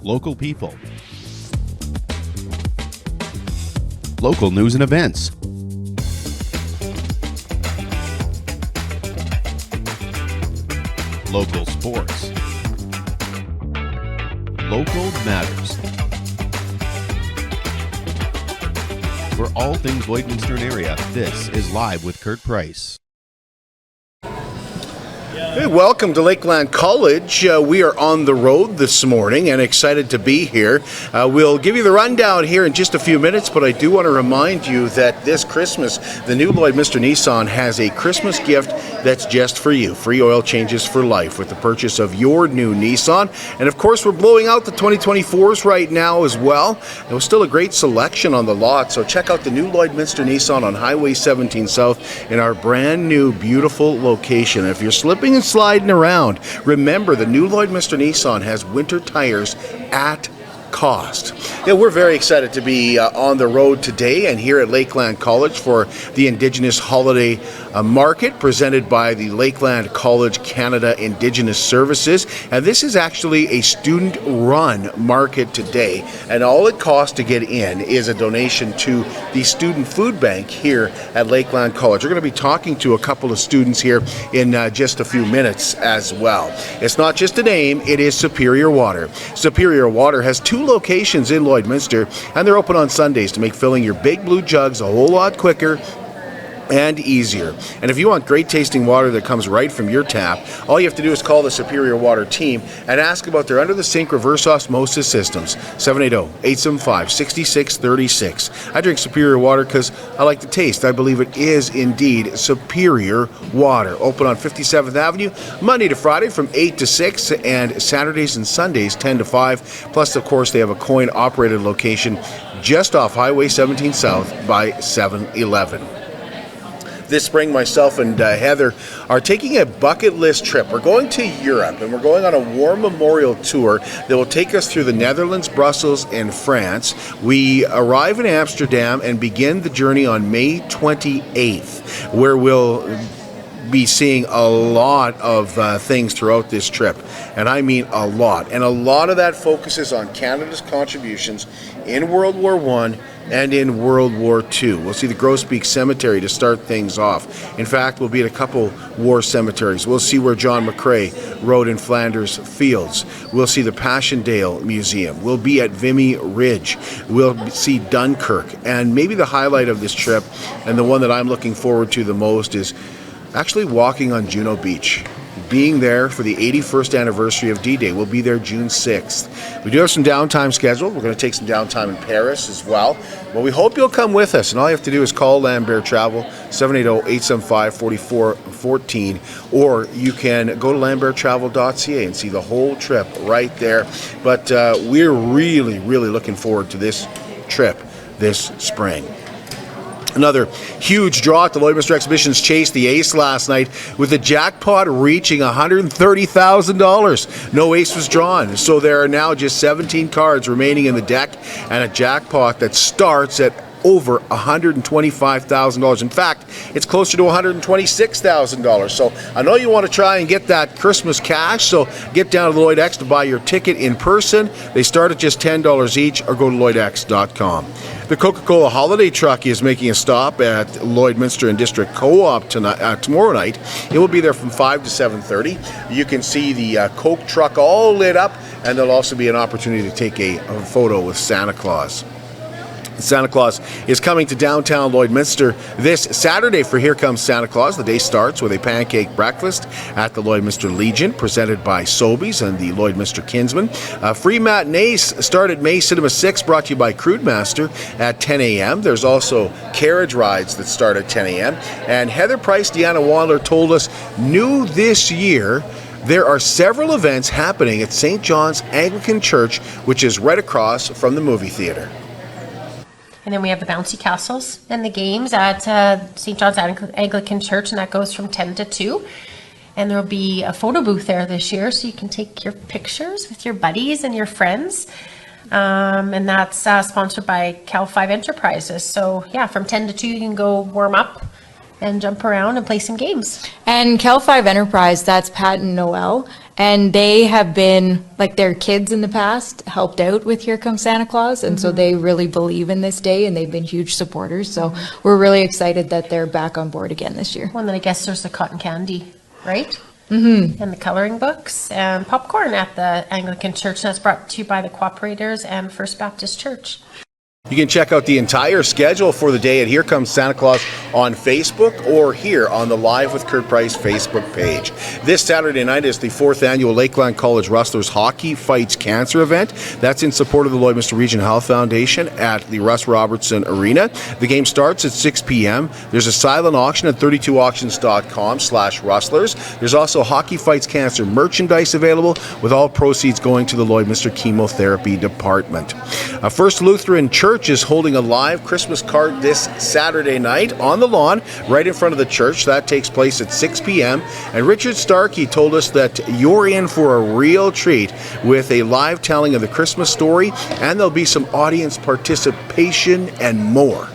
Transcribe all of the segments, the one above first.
local people, local news and events, local sports, local matters. For all things Lloydminster area, this is Live with Kurt Price. Hey, welcome to Lakeland College. We are on the road this morning and excited to be here. We'll give you the rundown here in just a few minutes, but I do want to remind you that this Christmas, the new Lloydminster Nissan has a Christmas gift that's just for you. Free oil changes for life with the purchase of your new Nissan. And of course, we're blowing out the 2024s right now as well. There's still a great selection on the lot, so check out the new Lloydminster Nissan on Highway 17 South in our brand new beautiful location. If you're slipping and sliding around, remember the new Lloydminster Nissan has winter tires at cost. Yeah, we're very excited to be on the road today and here at Lakeland College for the Indigenous Holiday Market presented by the Lakeland College Canada Indigenous Services. And this is actually a student-run market today, and all it costs to get in is a donation to the Student Food Bank here at Lakeland College. We're going to be talking to a couple of students here in just a few minutes as well. It's not just a name, it is Superior Water. Superior Water has two locations in Lloydminster, and they're open on Sundays to make filling your big blue jugs a whole lot quicker and easier. And if you want great tasting water that comes right from your tap, all you have to do is call the Superior Water team and ask about their under the sink reverse osmosis systems. 780-875-6636. I drink Superior Water because I like the taste. I believe it is indeed Superior Water. Open on 57th Avenue Monday to Friday from 8 to 6 and Saturdays and Sundays 10 to 5. Plus, of course, they have a coin operated location just off Highway 17 South by 7-Eleven. This spring, myself and Heather are taking a bucket list trip. We're going to Europe, and we're going on a war memorial tour that will take us through the Netherlands, Brussels, and France. We arrive in Amsterdam and begin the journey on May 28th, where we'll be seeing a lot of things throughout this trip, and I mean a lot. And a lot of that focuses on Canada's contributions in World War I and in World War II. We'll see the Grosbeak Cemetery to start things off. In fact, we'll be at a couple war cemeteries. We'll see where John McCrae rode in Flanders Fields. We'll see the Passchendaele Museum. We'll be at Vimy Ridge. We'll see Dunkirk. And maybe the highlight of this trip, and the one that I'm looking forward to the most, is actually walking on Juno Beach, being there for the 81st anniversary of D-Day. We'll be there June 6th. We do have some downtime scheduled. We're going to take some downtime in Paris as well. But we hope you'll come with us. And all you have to do is call Lambert Travel, 780-875-4414. Or you can go to lamberttravel.ca and see the whole trip right there. But we're really, really looking forward to this trip this spring. Another huge draw at the Lloydminster Exhibitions Chase, the Ace last night, with the jackpot reaching $130,000. No ace was drawn, so there are now just 17 cards remaining in the deck and a jackpot that starts at over $125,000. In fact, it's closer to $126,000. So I know you want to try and get that Christmas cash, so get down to the Lloyd X to buy your ticket in person. They start at just $10 each, or go to lloydx.com. The Coca-Cola Holiday Truck is making a stop at Lloydminster and District Co-op tomorrow night. It will be there from 5 to 7:30. You can see the Coke truck all lit up, and there'll also be an opportunity to take a photo with Santa Claus. Santa Claus is coming to downtown Lloydminster this Saturday for Here Comes Santa Claus. The day starts with a pancake breakfast at the Lloydminster Legion, presented by Sobeys and the Lloydminster Kinsmen. Free matinees start at May Cinema 6, brought to you by Crude Master at 10 a.m. There's also carriage rides that start at 10 a.m. And Heather Price, Deanna Wadler told us new this year, there are several events happening at St. John's Anglican Church, which is right across from the movie theater. And then we have the bouncy castles and the games at St. John's Anglican Church, and that goes from 10 to 2. And there will be a photo booth there this year, so you can take your pictures with your buddies and your friends. And that's sponsored by Cal 5 Enterprises. So yeah, from 10 to 2, you can go warm up and jump around and play some games. And Cal 5 Enterprise, that's Pat and Noel. And they have been, like, their kids in the past helped out with Here Comes Santa Claus, and so they really believe in this day, and they've been huge supporters. So we're really excited that they're back on board again this year. Well, and then I guess there's the cotton candy, right? Mm-hmm. And the coloring books and popcorn at the Anglican Church. That's brought to you by the Cooperators and First Baptist Church. You can check out the entire schedule for the day at Here Comes Santa Claus on Facebook or here on the Live with Kurt Price Facebook page. This Saturday night is the 4th annual Lakeland College Rustlers Hockey Fights Cancer event. That's in support of the Lloydminster Regional Health Foundation at the Russ Robertson Arena. The game starts at 6 p.m. There's a silent auction at 32auctions.com/rustlers. There's also Hockey Fights Cancer merchandise available, with all proceeds going to the Lloydminster Chemotherapy Department. First Lutheran Church is holding a live Christmas card this Saturday night on the lawn right in front of the church. That takes place at 6 p.m. And Richard Starkey told us that you're in for a real treat with a live telling of the Christmas story, and there'll be some audience participation and more.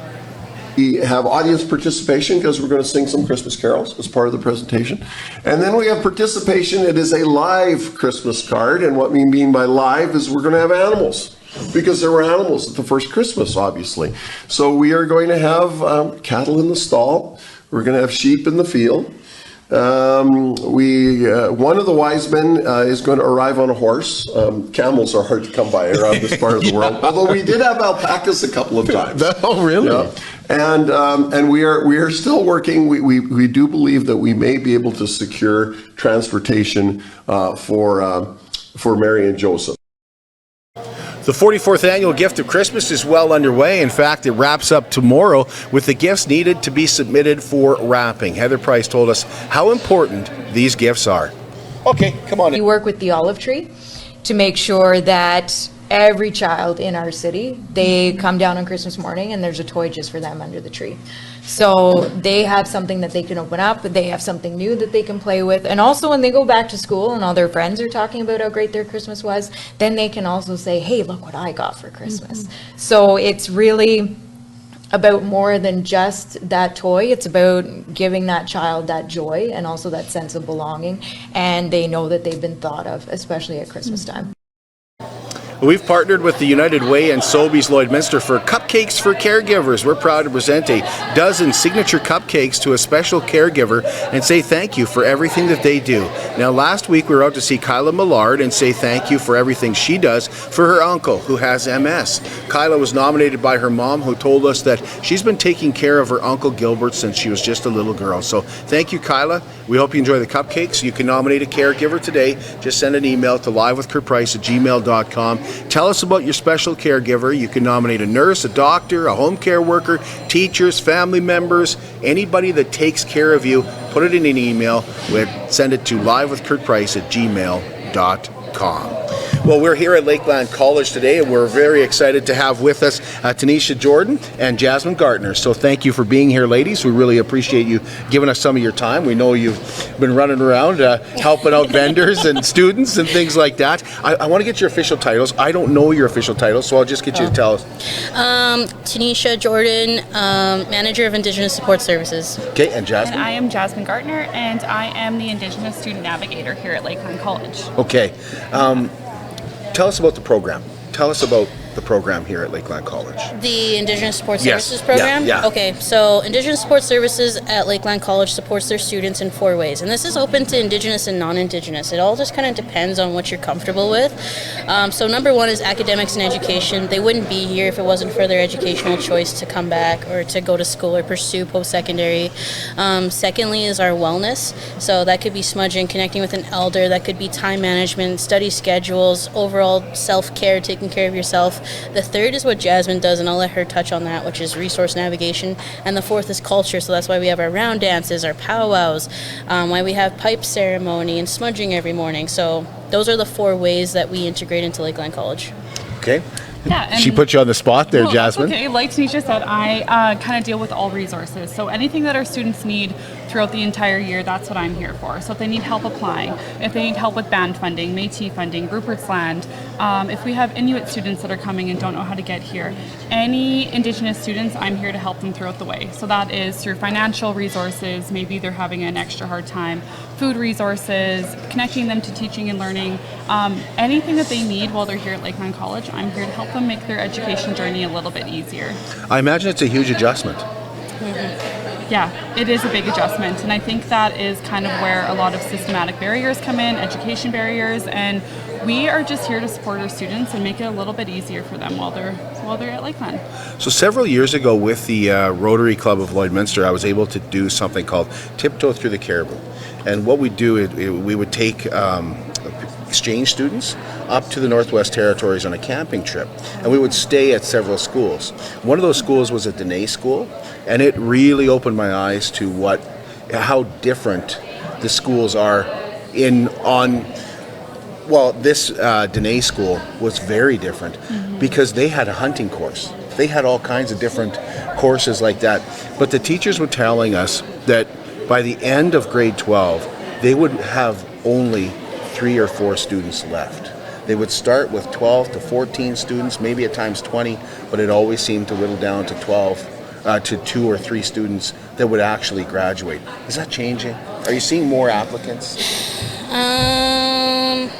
We have audience participation because we're going to sing some Christmas carols as part of the presentation. And then we have participation. It is a live Christmas card, and what we mean by live is we're going to have animals, because there were animals at the first Christmas, obviously. So we are going to have cattle in the stall. We're going to have sheep in the field. One of the wise men is going to arrive on a horse. Camels are hard to come by around this part of the world, although we did have alpacas a couple of times. Oh, really? Yeah. And we are still working. We do believe that we may be able to secure transportation for Mary and Joseph. The 44th annual Gift of Christmas is well underway. In fact, it wraps up tomorrow with the gifts needed to be submitted for wrapping. Heather Price told us how important these gifts are. Okay, come on in. We work with the Olive Tree to make sure that every child in our city, they come down on Christmas morning and there's a toy just for them under the tree. So they have something that they can open up, they have something new that they can play with. And also when they go back to school and all their friends are talking about how great their Christmas was, then they can also say, hey, look what I got for Christmas. So it's really about more than just that toy. It's about giving that child that joy and also that sense of belonging. And they know that they've been thought of, especially at Christmas time. We've partnered with the United Way and Sobeys Lloydminster for Cupcakes for Caregivers. We're proud to present a dozen signature cupcakes to a special caregiver and say thank you for everything that they do. Now, last week we were out to see Kyla Millard and say thank you for everything she does for her uncle who has MS. Kyla was nominated by her mom, who told us that she's been taking care of her Uncle Gilbert since she was just a little girl. So thank you, Kyla. We hope you enjoy the cupcakes. You can nominate a caregiver today. Just send an email to livewithkurtprice@gmail.com. Tell us about your special caregiver. You can nominate a nurse, a doctor, a home care worker, teachers, family members, anybody that takes care of you. Put it in an email. Send it to livewithkurtprice@gmail.com. Well, we're here at Lakeland College today, and we're very excited to have with us Tinisha Jordan and Jazmyn Gartner. So thank you for being here, ladies. We really appreciate you giving us some of your time. We know you've been running around helping out vendors and students and things like that. I want to get your official titles. I don't know your official titles, so I'll just get you to tell us. Tinisha Jordan, Manager of Indigenous Support Services. Okay, and Jazmyn? And I am Jazmyn Gartner, and I am the Indigenous Student Navigator here at Lakeland College. Okay. Tell us about the program. Tell us about the program here at Lakeland College. The Indigenous Support Yes. Services program? Yeah. Okay, so Indigenous Support Services at Lakeland College supports their students in 4 ways. And this is open to Indigenous and non-Indigenous. It all just kind of depends on what you're comfortable with. So number 1 is academics and education. They wouldn't be here if it wasn't for their educational choice to come back or to go to school or pursue post-secondary. Secondly is our wellness. So that could be smudging, connecting with an elder. That could be time management, study schedules, overall self-care, taking care of yourself. The third is what Jazmyn does, and I'll let her touch on that, which is resource navigation. And the fourth is culture, so that's why we have our round dances, our powwows, why we have pipe ceremony and smudging every morning. So those are the 4 ways that we integrate into Lakeland College. Okay. Yeah, and She put you on the spot there, No, that's Jazmyn. okay. Like Tinisha said, I kind of deal with all resources. So anything that our students need throughout the entire year, that's what I'm here for. So if they need help applying, if they need help with band funding, Métis funding, Rupert's Land, if we have Inuit students that are coming and don't know how to get here, any Indigenous students, I'm here to help them throughout the way. So that is through financial resources, maybe they're having an extra hard time, food resources, connecting them to teaching and learning, anything that they need while they're here at Lakeland College, I'm here to help them make their education journey a little bit easier. I imagine it's a huge adjustment. Yeah, it is a big adjustment, and I think that is kind of where a lot of systematic barriers come in, education barriers, and we are just here to support our students and make it a little bit easier for them while they're at Lakeland. So several years ago with the Rotary Club of Lloydminster, I was able to do something called Tiptoe Through the Caribou. And what we do is we would take exchange students up to the Northwest Territories on a camping trip, and we would stay at several schools. One of those schools was a Dene school, and it really opened my eyes to how different the schools are this Dene school was very different because they had a hunting course. They had all kinds of different courses like that. But the teachers were telling us that by the end of grade 12, they would have only 3 or 4 students left. They would start with 12 to 14 students, maybe at times 20, but it always seemed to whittle down to 2 or 3 students that would actually graduate. Is that changing? Are you seeing more applicants? I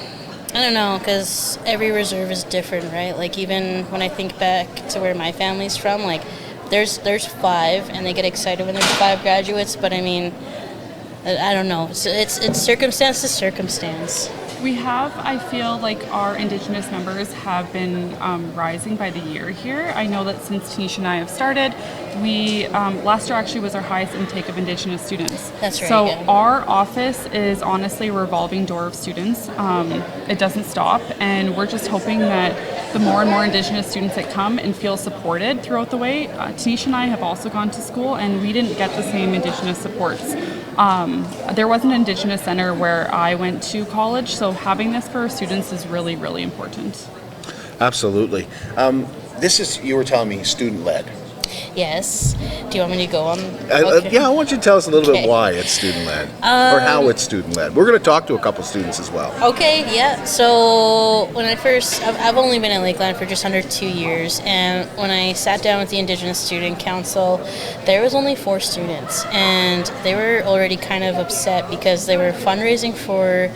don't know, because every reserve is different, right? Like, even when I think back to where my family's from, like, there's 5, and they get excited when there's 5 graduates, but I mean, I don't know. It's circumstance to circumstance. We have, I feel like our Indigenous numbers have been rising by the year here. I know that since Tinisha and I have started, we last year actually was our highest intake of Indigenous students. That's right. So yeah. our office is honestly a revolving door of students. It doesn't stop, and we're just hoping that the more and more Indigenous students that come and feel supported throughout the way. Tinisha and I have also gone to school, and we didn't get the same Indigenous supports. There was an Indigenous center where I went to college, so having this for our students is really, really important. Absolutely. You were telling me, student-led. Yes. Do you want me to go on? Yeah, I want you to tell us a little bit Okay. why it's student-led, or how it's student-led. We're going to talk to a couple students as well. Okay, yeah. So when I've only been at Lakeland for just under 2 years, and when I sat down with the Indigenous Student Council, there was only 4 students, and they were already kind of upset because they were fundraising for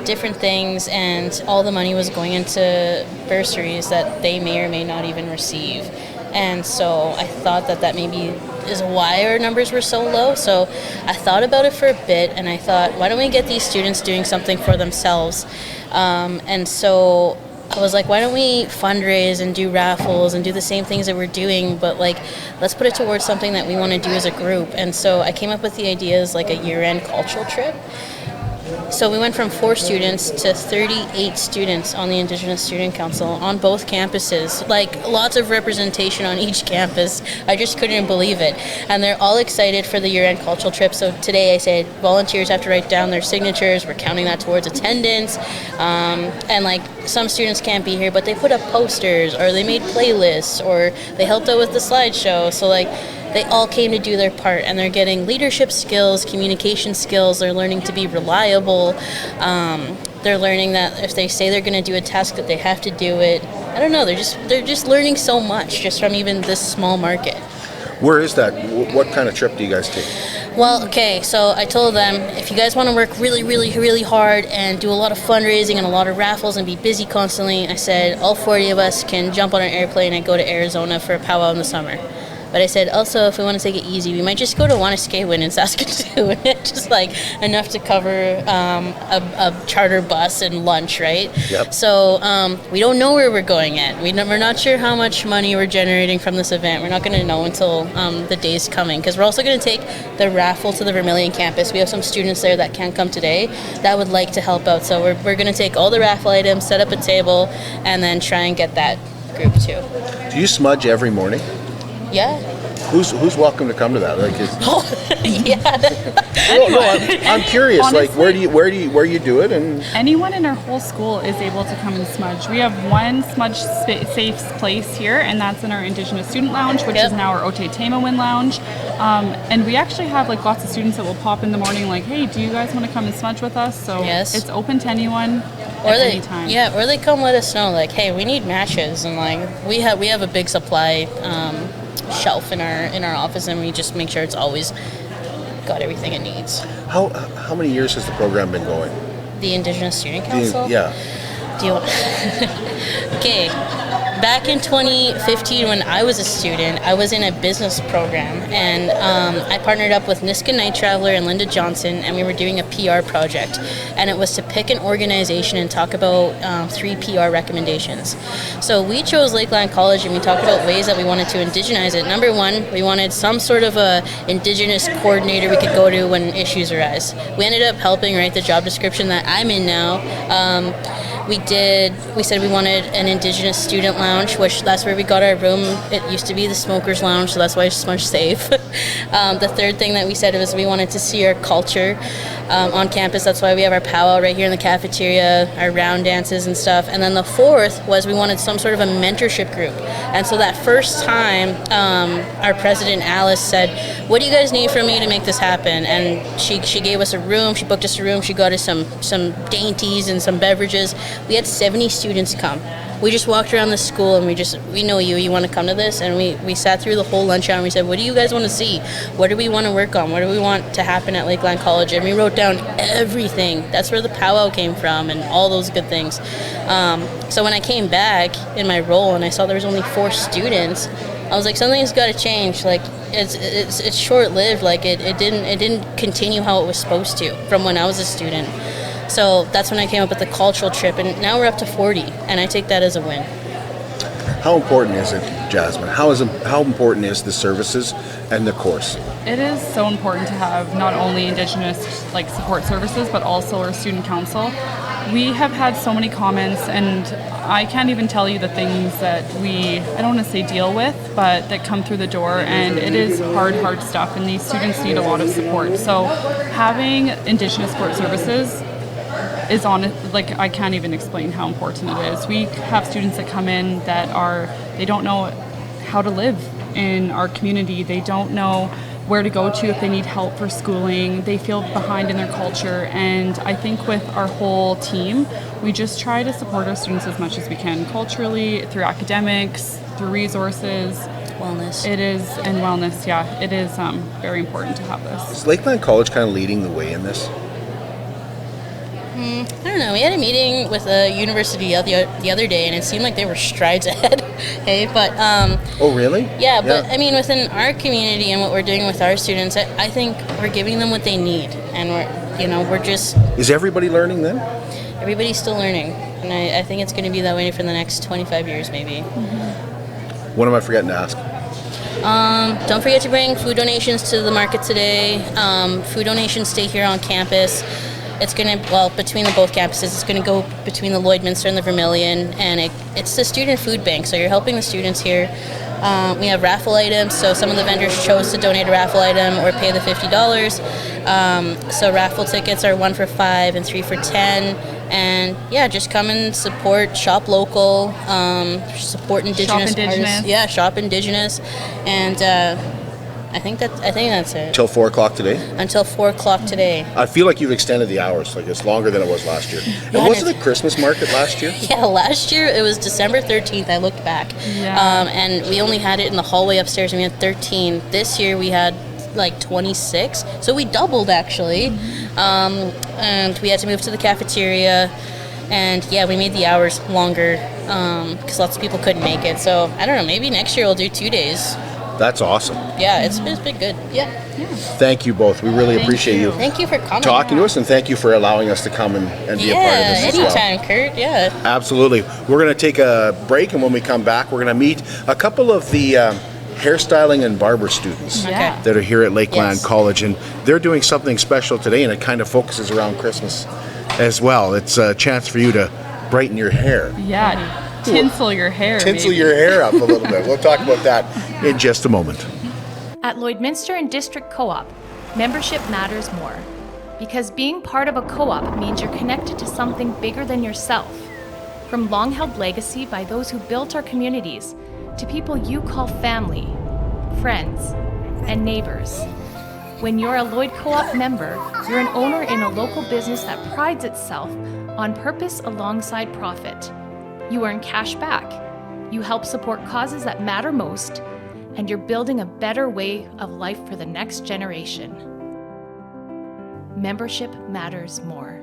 different things, and all the money was going into bursaries that they may or may not even receive. And so I thought that maybe is why our numbers were so low. So I thought about it for a bit, and I thought, why don't we get these students doing something for themselves? And so I was like, why don't we fundraise and do raffles and do the same things that we're doing, but like, let's put it towards something that we want to do as a group. And so I came up with the ideas like a year-end cultural trip. So we went from 4 students to 38 students on the Indigenous Student Council on both campuses. Like, lots of representation on each campus. I just couldn't believe it. And they're all excited for the year-end cultural trip. So today I said volunteers have to write down their signatures. We're counting that towards attendance. And like, some students can't be here, but they put up posters, or they made playlists, or they helped out with the slideshow. So like, they all came to do their part, and they're getting leadership skills, communication skills. They're learning to be reliable. They're learning that if they say they're going to do a task, that they have to do it. I don't know. They're just learning so much just from even this small market. Where is that? What kind of trip do you guys take? Well, okay, so I told them, if you guys want to work really, really, really hard and do a lot of fundraising and a lot of raffles and be busy constantly, I said all 40 of us can jump on an airplane and go to Arizona for a powwow in the summer. But I said, also, if we want to take it easy, we might just go to Wanaskewin in Saskatoon, just like enough to cover a charter bus and lunch, right? Yep. So we don't know where we're going yet. We're not sure how much money we're generating from this event. We're not going to know until the day's coming, because we're also going to take the raffle to the Vermilion campus. We have some students there that can't come today that would like to help out. So we're going to take all the raffle items, set up a table, and then try and get that group too. Do you smudge every morning? Yeah. Who's welcome to come to that? Like, Yeah. no, I'm curious. Like, where do you do it? And Anyone in our whole school is able to come and smudge. We have one smudge safe place here, and that's in our Indigenous Student Lounge, which is now our Otetemawin Lounge. And we actually have like lots of students that will pop in the morning, like, "Hey, do you guys want to come and smudge with us?" So it's open to anyone at any time. Yeah, or they come let us know, like, "Hey, we need matches," and like we have a big supply shelf in our office, and we just make sure it's always got everything it needs. how many years has the program been going? The Indigenous Student Council? Yeah. Do you want... Okay, back in 2015 when I was a student, I was in a business program, and I partnered up with Niska Night Traveler and Linda Johnson, and we were doing a PR project, and it was to pick an organization and talk about 3 PR recommendations. So we chose Lakeland College, and we talked about ways that we wanted to indigenize it. Number one, we wanted some sort of a Indigenous coordinator we could go to when issues arise. We ended up helping write the job description that I'm in now. We said we wanted an Indigenous student lounge, which that's where we got our room. It used to be the smokers lounge, so that's why it's smudge safe. The third thing that we said was we wanted to see our culture on campus. That's why we have our powwow right here in the cafeteria, our round dances and stuff. And then the fourth was we wanted some sort of a mentorship group. And so that first time, our president Alice said, "What do you guys need from me to make this happen?" And she gave us a room. She booked us a room. She got us some dainties and some beverages. We had 70 students come. We just walked around the school, and we know you want to come to this, and we sat through the whole lunch hour, and we said, "What do you guys want to see? What do we want to work on? What do we want to happen at Lakeland College?" And we wrote down everything. That's where the powwow came from and all those good things. So when I came back in my role and I saw there was only 4 students, I was like, something's got to change. Like, it's short-lived. Like, it didn't continue how it was supposed to from when I was a student. So that's when I came up with the cultural trip, and now we're up to 40, and I take that as a win. How important is it, Jazmyn? How important is the services and the course? It is so important to have not only Indigenous like support services, but also our student council. We have had so many comments, and I can't even tell you the things that I don't want to say deal with, but that come through the door, and it is hard stuff, and these students need a lot of support. So having Indigenous support services is like, I can't even explain how important it is. We have students that come in that they don't know how to live in our community. They don't know where to go to if they need help for schooling. They feel behind in their culture, and I think with our whole team, we just try to support our students as much as we can, culturally, through academics, through resources. Wellness. It is, and wellness, yeah. It is very important to have this. Is Lakeland College kind of leading the way in this? I don't know. We had a meeting with a university the other day, and it seemed like they were strides ahead. Hey, but oh, really? Yeah, but I mean, within our community and what we're doing with our students, I think we're giving them what they need, and we're just. Is everybody learning then? Everybody's still learning, and I think it's going to be that way for the next 25 years, maybe. Mm-hmm. What am I forgetting to ask? Don't forget to bring food donations to the market today. Food donations stay here on campus. It's going to, between both campuses, it's going to go between the Lloydminster and the Vermilion, and it's the student food bank, so you're helping the students here. We have raffle items, so some of the vendors chose to donate a raffle item or pay the $50. So raffle tickets are 1 for $5 and 3 for $10. And yeah, just come and support, shop local, support Indigenous artists. Yeah, shop Indigenous, and I think that's it. Till 4 o'clock today? Until 4 o'clock today. I feel like you've extended the hours. Like, it's longer than it was last year. Yeah, and wasn't it Christmas market last year? Yeah, last year it was December 13th. I looked back. Yeah. And we only had it in the hallway upstairs, and we had 13. This year we had like 26. So we doubled, actually. And we had to move to the cafeteria. And yeah, we made the hours longer because lots of people couldn't make it. So I don't know, maybe next year we'll do 2 days. That's awesome. Yeah, it's been good. Yeah. Thank you both. We really appreciate you Thank you for coming. talking to us, and thank you for allowing us to come and be a part of this as well. Anytime, Kurt. Yeah. Absolutely. We're going to take a break, and when we come back, we're going to meet a couple of the hairstyling and barber students that are here at Lakeland College, and they're doing something special today, and it kind of focuses around Christmas as well. It's a chance for you to brighten your hair. Yeah, tinsel your hair. Tinsel maybe. your hair up a little bit. We'll talk about that in just a moment. At Lloydminster and District Co-op, membership matters more. Because being part of a co-op means you're connected to something bigger than yourself. From long-held legacy by those who built our communities, to people you call family, friends, and neighbors. When you're a Lloyd Co-op member, you're an owner in a local business that prides itself on purpose alongside profit. You earn cash back, you help support causes that matter most, and you're building a better way of life for the next generation. Membership matters more.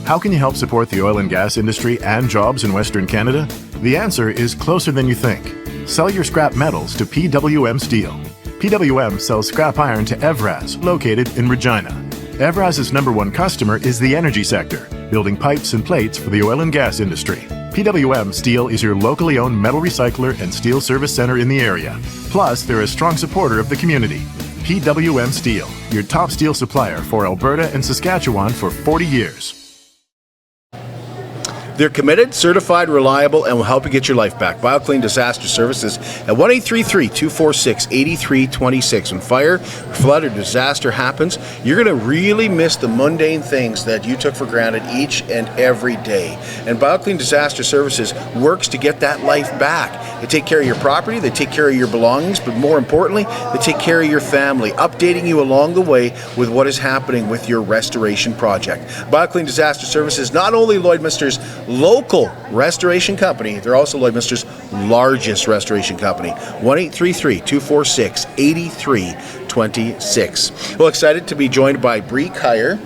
How can you help support the oil and gas industry and jobs in Western Canada? The answer is closer than you think. Sell your scrap metals to PWM Steel. PWM sells scrap iron to Evraz, located in Regina. Evraz's #1 customer is the energy sector, building pipes and plates for the oil and gas industry. PWM Steel is your locally owned metal recycler and steel service center in the area. Plus, they're a strong supporter of the community. PWM Steel, your top steel supplier for Alberta and Saskatchewan for 40 years. They're committed, certified, reliable, and will help you get your life back. BioClean Disaster Services at 1-833-246-8326. When fire, flood, or disaster happens, you're going to really miss the mundane things that you took for granted each and every day. And BioClean Disaster Services works to get that life back. They take care of your property, they take care of your belongings, but more importantly, they take care of your family, updating you along the way with what is happening with your restoration project. BioClean Disaster Services, not only Lloydminster's local restoration company, they're also Lloydminster's largest restoration company. 1-833-246-8326. Well, excited to be joined by Ryan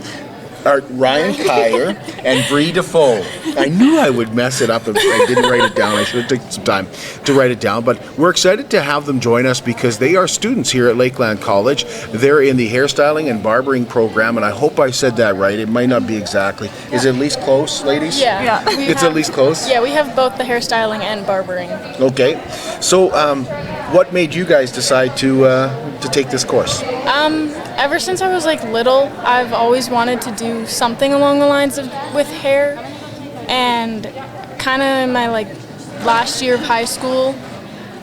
Kyer and Bree Defoe. I knew I would mess it up if I didn't write it down. I should have taken some time to write it down, but we're excited to have them join us because they are students here at Lakeland College. They're in the Hairstyling and Barbering program, and I hope I said that right. It might not be exactly. Is it at least close, ladies? Yeah. It's at least close? Yeah, we have both the hairstyling and barbering. Okay. So, what made you guys decide to take this course? Ever since I was little, I've always wanted to do something along the lines of with hair, and kind of in my last year of high school,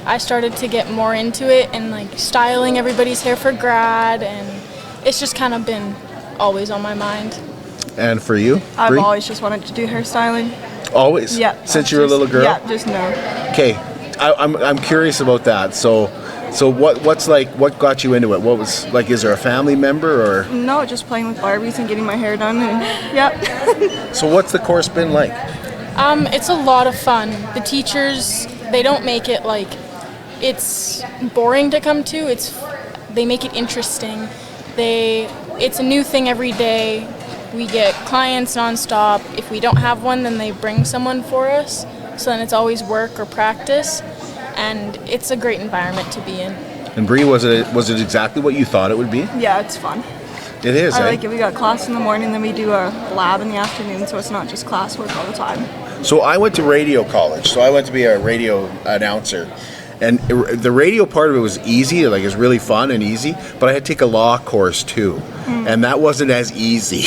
I started to get more into it and styling everybody's hair for grad, and it's just kind of been always on my mind. And for you, I've Bree? always just wanted to do hairstyling. Always? Yeah. Since you were a little girl? Yeah, just no. Okay, I'm curious about that. So what got you into it? What was is there a family member or? No, just playing with Barbies and getting my hair done, and yep. So what's the course been like? It's a lot of fun. The teachers, they don't make it it's boring to come to. They make it interesting. It's a new thing every day. We get clients nonstop. If we don't have one, then they bring someone for us. So then it's always work or practice, and it's a great environment to be in. And Bree, was it exactly what you thought it would be? Yeah, it's fun. It is. I like it. We got class in the morning, then we do a lab in the afternoon, so it's not just classwork all the time. So I went to radio college. So I went to be a radio announcer. And the radio part of it was easy, it was really fun and easy, but I had to take a law course too. And that wasn't as easy.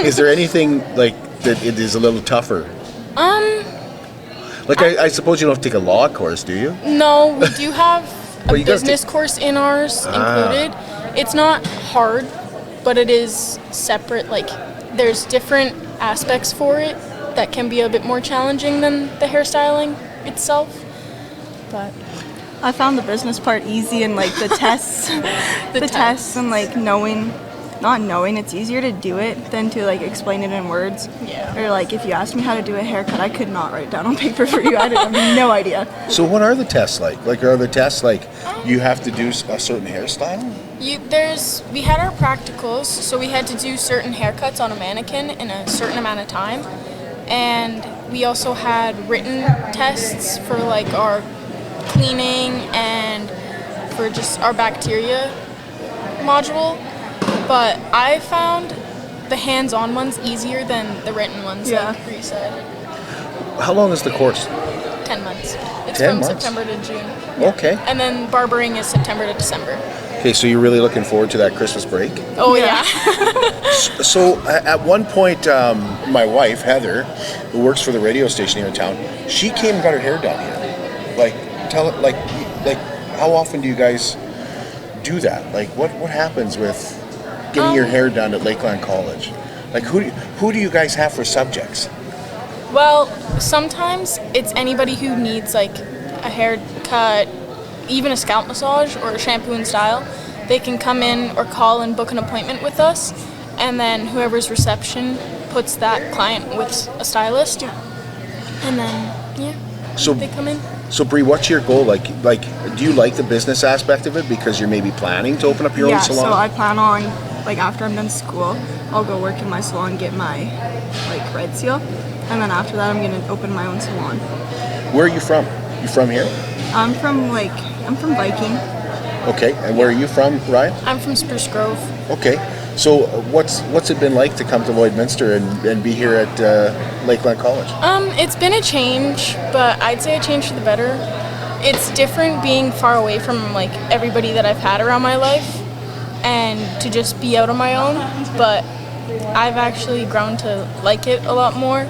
Is there anything that it is a little tougher? I suppose you don't have to take a law course, do you? No, we do have a business course in ours included. It's not hard, but it is separate. There's different aspects for it that can be a bit more challenging than the hairstyling itself. But I found the business part easy, and the tests, the tests and not knowing, it's easier to do it than to explain it in words. Yeah. Or if you asked me how to do a haircut, I could not write down on paper for you. I have no idea. So what are the tests like? Are the tests you have to do a certain hairstyle? We had our practicals, so we had to do certain haircuts on a mannequin in a certain amount of time, and we also had written tests for our cleaning and for just our bacteria module. But I found the hands-on ones easier than the written ones, like Bree said. How long is the course? 10 months. It's 10 from months? September to June. Okay. And then barbering is September to December. Okay, so you're really looking forward to that Christmas break? Oh, yeah. So at one point, my wife Heather, who works for the radio station here in town, she came and got her hair done here. Like, like, how often do you guys do that? Like, what happens with getting your hair done at Lakeland College? Like, who do you guys have for subjects? Well, sometimes it's anybody who needs like a haircut, even a scalp massage or a shampoo and style. They can come in or call and book an appointment with us, and then whoever's reception puts that client with a stylist. And then, So they come in. So Bree, what's your goal? Like, do you like the business aspect of it because you're maybe planning to open up your own salon? So I plan on, like, after I'm done school, I'll go work in my salon, get my, like, red seal, and then after that I'm gonna open my own salon. Where are you from? You from here? I'm from Viking. Okay, and where are you from, Ryan? I'm from Spruce Grove. Okay, so what's it been like to come to Lloydminster and be here at Lakeland College? It's been a change, but I'd say a change for the better. It's different being far away from like everybody that I've had around my life, and to just be out on my own. But I've actually grown to like it a lot more.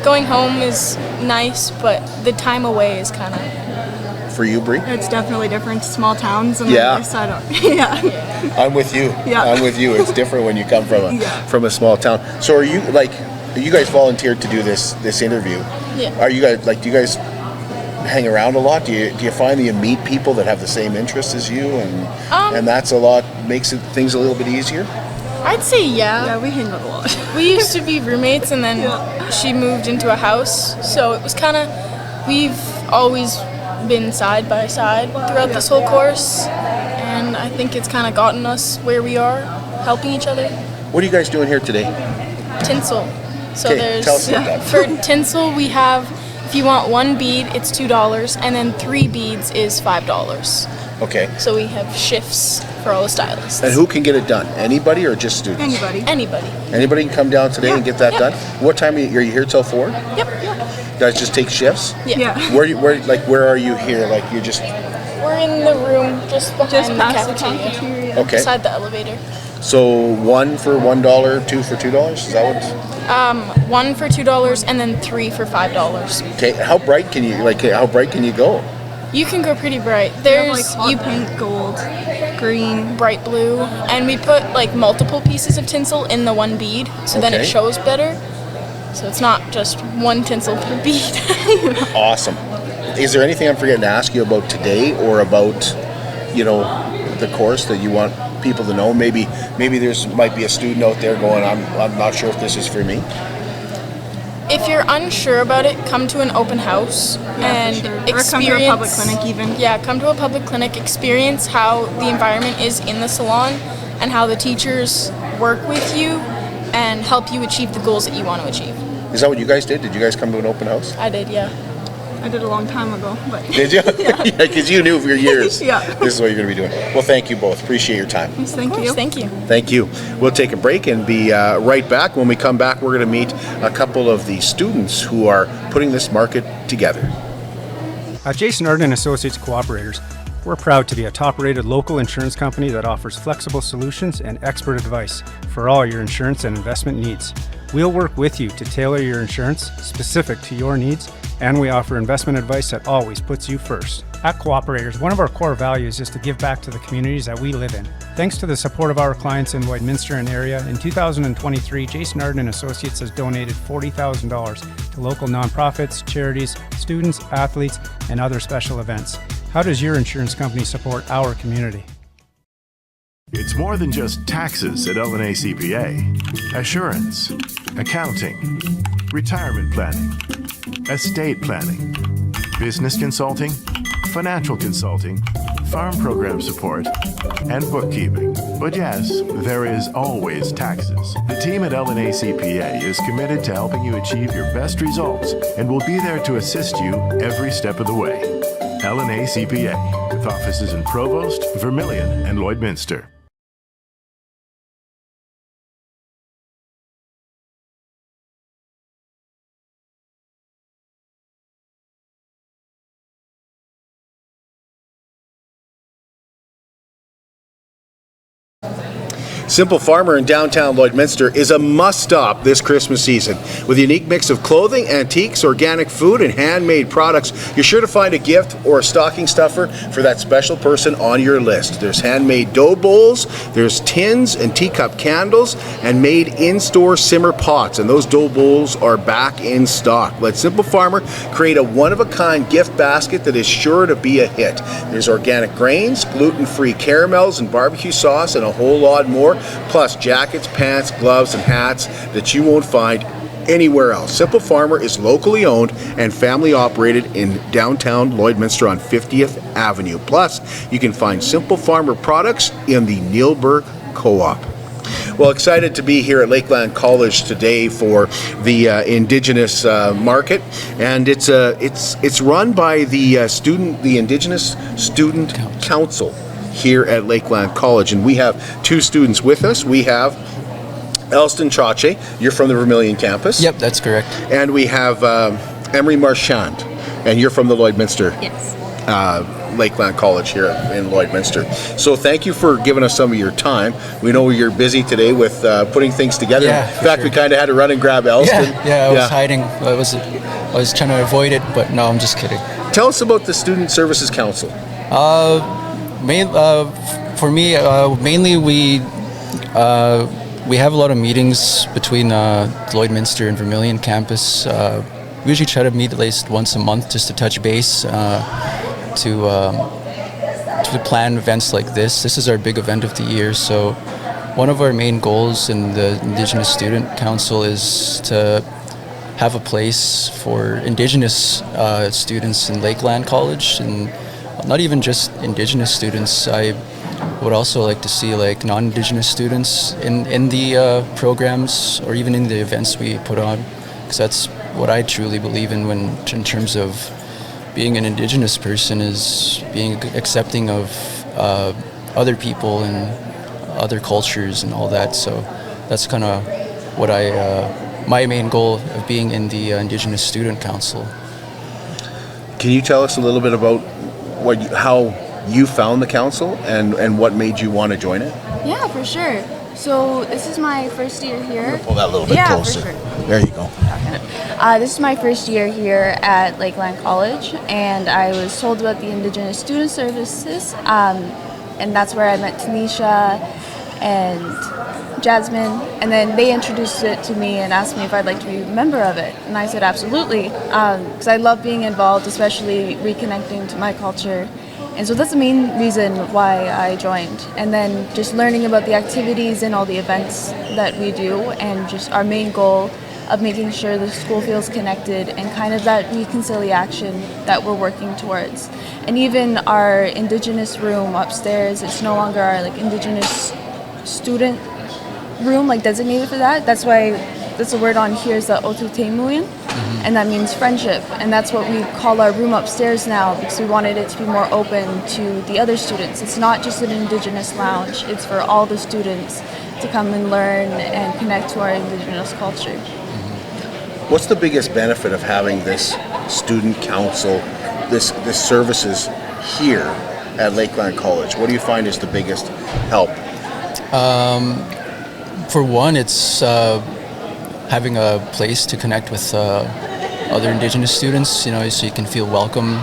Going home is nice, but the time away is kind of. For you, Bree? It's definitely different. Small towns and Yeah. this, I don't. Yeah. I'm with you. Yeah. I'm with you. It's different when you come from a small town. So are you you guys volunteered to do this interview? Yeah. Are you guys do you guys hang around a lot? Do you find that you meet people that have the same interests as you, and that's makes things a little bit easier? I'd say yeah. Yeah, we hang out a lot. We used to be roommates, and then she moved into a house, so it was kind of, we've always been side by side throughout this whole course, and I think it's kind of gotten us where we are, helping each other. What are you guys doing here today? Tinsel. So Okay, there's, tell us about that. for tinsel we have, if you want one bead, it's $2, and then 3 beads is $5. Okay. So we have shifts for all the stylists. And who can get it done? Anybody or just students? Anybody. Anybody. Anybody can come down today and get that done? What time are you here till 4? Yep. You guys just take shifts? Yeah. Where are you here? Like you're just We're in the room just behind the past the cafeteria. cafeteria. Okay. Beside the elevator. So 1 for $1, 2 for $2? Is that what? 1 for $2 and then 3 for $5. Okay. How bright can you go? You can go pretty bright. We have, There's like, hot pink, gold, green. bright blue, and we put like multiple pieces of tinsel in the one bead, so then Okay. it shows better. So it's not just one tinsel per bead. Awesome. Is there anything I'm forgetting to ask you about today or about, the course that you want people to know? Maybe might be a student out there going, I'm not sure if this is for me. If you're unsure about it, come to an open house and sure. Or experience. come to a public clinic even. Yeah, come to a public clinic, experience how the environment is in the salon and how the teachers work with you and help you achieve the goals that you want to achieve. Is that what you guys did? Did you guys come to an open house? I did, yeah. I did a long time ago, but. Did you? Yeah, because you knew for years. Yeah. This is what you're going to be doing. Well, thank you both. Appreciate your time. Thank you. Thank you. Thank you. We'll take a break and be right back. When we come back, we're going to meet a couple of the students who are putting this market together. At Jason Arden Associates Cooperators, we're proud to be a top-rated local insurance company that offers flexible solutions and expert advice for all your insurance and investment needs. We'll work with you to tailor your insurance specific to your needs, and we offer investment advice that always puts you first. At Cooperators, one of our core values is to give back to the communities that we live in. Thanks to the support of our clients in Lloydminster and area, in 2023, Jason Arden Associates has donated $40,000 to local nonprofits, charities, students, athletes, and other special events. How does your insurance company support our community? It's more than just taxes at LNA CPA. Assurance, accounting, retirement planning, estate planning, business consulting, financial consulting, farm program support, and bookkeeping. But yes, there is always taxes. The team at LNA CPA is committed to helping you achieve your best results and will be there to assist you every step of the way. LNA CPA, with offices in Provost, Vermilion, and Lloydminster. Simple Farmer in downtown Lloydminster is a must-stop this Christmas season. With a unique mix of clothing, antiques, organic food, and handmade products, you're sure to find a gift or a stocking stuffer for that special person on your list. There's handmade dough bowls, there's tins and teacup candles, and made in-store simmer pots, and those dough bowls are back in stock. Let Simple Farmer create a one-of-a-kind gift basket that is sure to be a hit. There's organic grains, gluten-free caramels and barbecue sauce, and a whole lot more, plus jackets, pants, gloves, and hats that you won't find anywhere else. Simple Farmer is locally owned and family operated in downtown Lloydminster on 50th Avenue. Plus, you can find Simple Farmer products in the Neilburg Co-op. Well, excited to be here at Lakeland College today for the Indigenous Market, and it's run by the Indigenous Student Council here at Lakeland College, and we have two students with us. We have Elston Trottier, you're from the Vermilion campus. Yep, that's correct. And we have Emery Marchand, and you're from the Lloydminster. Yes. Lakeland College here in Lloydminster. So thank you for giving us some of your time. We know you're busy today with putting things together. Yeah, in fact, we kind of had to run and grab Elston. Yeah, I was hiding. I was trying to avoid it, but no, I'm just kidding. Tell us about the Student Services Council. For me, mainly we have a lot of meetings between Lloydminster and Vermilion campus. We usually try to meet at least once a month just to touch base, to plan events like this. This is our big event of the year, so one of our main goals in the Indigenous Student Council is to have a place for Indigenous students in Lakeland College, and not even just Indigenous students. I would also like to see like non-Indigenous students in the programs or even in the events we put on, because that's what I truly believe in in terms of being an Indigenous person, is being accepting of other people and other cultures and all that. So that's kind of what my main goal of being in the Indigenous Student Council. Can you tell us a little bit about how you found the council and what made you want to join it? Yeah, for sure. So this is my first year here. Pull that a little bit closer. For sure. There you go. This is my first year here at Lakeland College, and I was told about the Indigenous Student Services, and that's where I met Tinisha and Jazmyn, and then they introduced it to me and asked me if I'd like to be a member of it, and I said absolutely, because I love being involved, especially reconnecting to my culture. And so that's the main reason why I joined. And then just learning about the activities and all the events that we do, and just our main goal of making sure the school feels connected and kind of that reconciliation that we're working towards. And even our Indigenous room upstairs, it's no longer our Indigenous student room designated for that. That's why the word on here is the Otutemuyan. And that means friendship, and that's what we call our room upstairs now, because we wanted it to be more open to the other students. It's not just an Indigenous lounge, it's for all the students to come and learn and connect to our Indigenous culture. What's the biggest benefit of having this student council, this services here at Lakeland College? What do you find is the biggest help? For one, it's having a place to connect with other Indigenous students, so you can feel welcome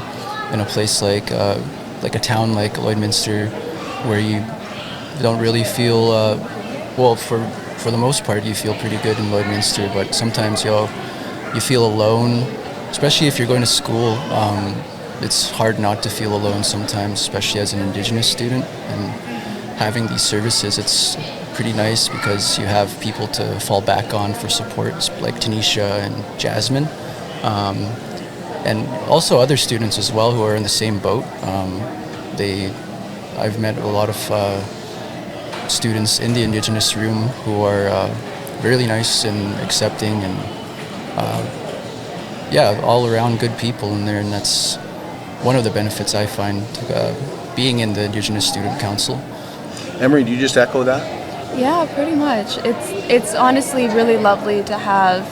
in a place like a town like Lloydminster, where you don't really feel, for the most part, you feel pretty good in Lloydminster, but sometimes you feel alone, especially if you're going to school. It's hard not to feel alone sometimes, especially as an Indigenous student, and having these services, it's pretty nice because you have people to fall back on for support, like Tinisha and Jazmyn, and also other students as well who are in the same boat. I've met a lot of students in the Indigenous room who are really nice and accepting, and all around good people in there, and that's one of the benefits I find being in the Indigenous Student Council. Emery, do you just echo that? Yeah, pretty much. It's honestly really lovely to have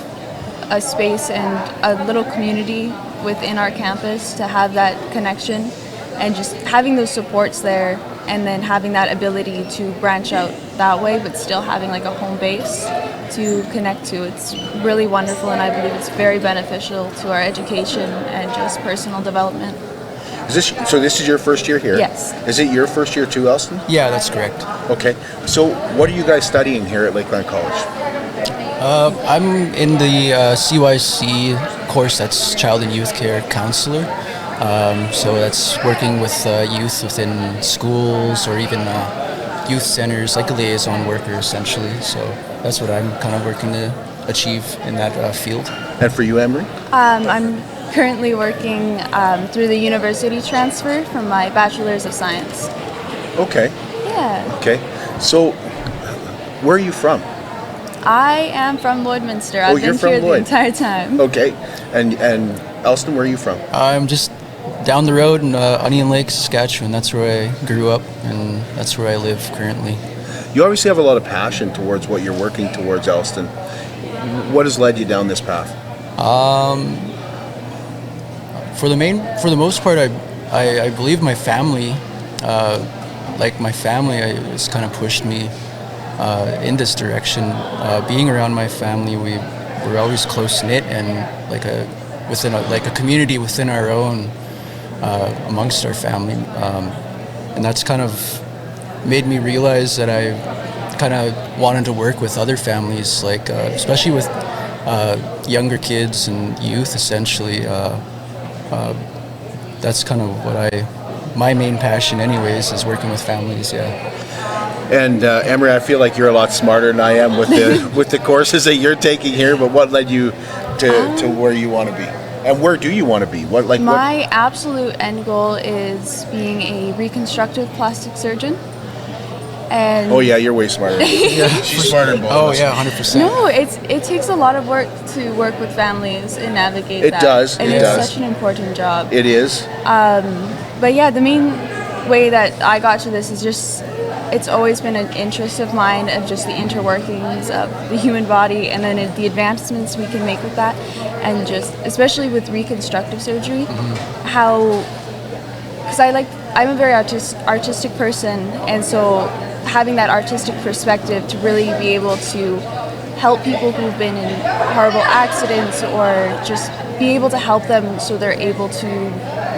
a space and a little community within our campus, to have that connection, and just having those supports there and then having that ability to branch out that way, but still having like a home base to connect to. It's really wonderful, and I believe it's very beneficial to our education and just personal development. So this is your first year here? Yes. Is it your first year too, Elston? Yeah, that's correct. Okay. So what are you guys studying here at Lakeland College? I'm in the CYC course, that's Child and Youth Care Counselor. So that's working with youth within schools or even youth centers, like a liaison worker essentially. So that's what I'm kind of working to achieve in that field. And for you, Emery? I'm currently working through the university transfer from my Bachelor's of Science. Okay. Yeah. Okay. So where are you from? I am from Lloydminster. I've been here the entire time. Okay. And Elston, where are you from? I'm just down the road in Onion Lake, Saskatchewan. That's where I grew up, and that's where I live currently. You obviously have a lot of passion towards what you're working towards, Elston. What has led you down this path? For the most part, I believe my family, has kind of pushed me in this direction. Being around my family, we're always close knit and within a community within our own, amongst our family, and that's kind of made me realize that I kind of wanted to work with other families, especially with younger kids and youth. Essentially, that's kind of my main passion, anyways, is working with families. Yeah. And Emery, I feel like you're a lot smarter than I am with the with the courses that you're taking here. But what led you to where you want to be, and where do you want to be? My absolute end goal is being a reconstructive plastic surgeon. And oh yeah, you're way smarter. Yeah, she's smarter than both of us. Oh yeah, 100%. No, it takes a lot of work to work with families and navigate that. It does. And it's such an important job. It is. But yeah, the main way that I got to this is just, it's always been an interest of mine of just the interworkings of the human body, and then the advancements we can make with that, and just especially with reconstructive surgery, because I'm a very artistic person, and so having that artistic perspective to really be able to help people who've been in horrible accidents, or just be able to help them so they're able to